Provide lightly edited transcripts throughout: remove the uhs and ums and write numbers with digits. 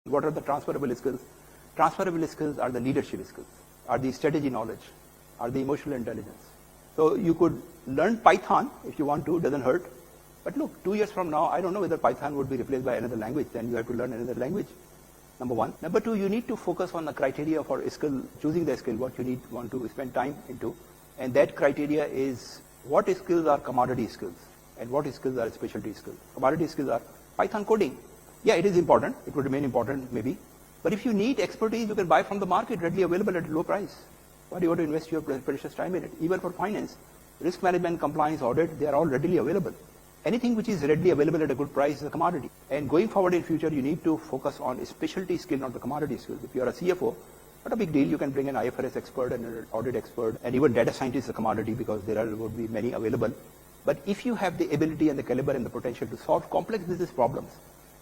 What are the transferable skills? Transferable skills are the leadership skills, are the strategy knowledge, are the emotional intelligence. So you could learn Python if you want to, doesn't hurt. But look, 2 years from now, I don't know whether Python would be replaced by another language, then you have to learn another language. Number one. Number two, you need to focus on the criteria for skill, choosing the skill, what you want to spend time into. And that criteria is what skills are commodity skills and what skills are specialty skills. Commodity skills are Python coding. Yeah, it is important. It would remain important maybe. But if you need expertise, you can buy from the market, readily available at a low price. Why do you want to invest your precious time in it? Even for finance, risk management, compliance, audit, they are all readily available. Anything which is readily available at a good price is a commodity. And going forward in future, you need to focus on a specialty skill, not the commodity skills. If you are a CFO, not a big deal. You can bring an IFRS expert and an audit expert, and even data scientist is a commodity because there would be many available. But if you have the ability and the caliber and the potential to solve complex business problems,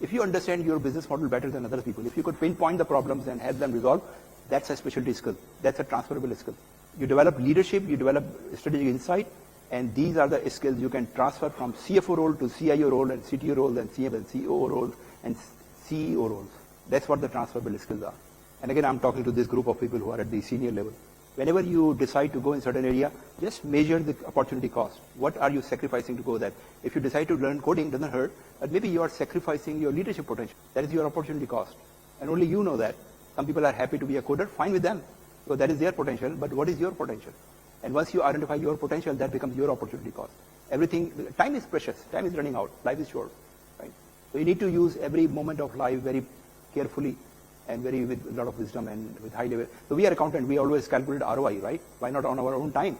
if you understand your business model better than other people, if you could pinpoint the problems and help them resolve, that's a specialty skill. That's a transferable skill. You develop leadership, you develop strategic insight, and these are the skills you can transfer from CFO role to CIO role and CTO role and CFO and COO roles and CEO roles. That's what the transferable skills are. And again, I'm talking to this group of people who are at the senior level. Whenever you decide to go in certain area, just measure the opportunity cost. What are you sacrificing to go there? If you decide to learn coding, doesn't hurt, but maybe you are sacrificing your leadership potential. That is your opportunity cost. And only you know that. Some people are happy to be a coder, fine with them. So that is their potential, but what is your potential? And once you identify your potential, that becomes your opportunity cost. Everything, time is precious, time is running out, life is short, right? So you need to use every moment of life very carefully and with a lot of wisdom and with high level. So we are accountant, we always calculate ROI, right? Why not on our own time?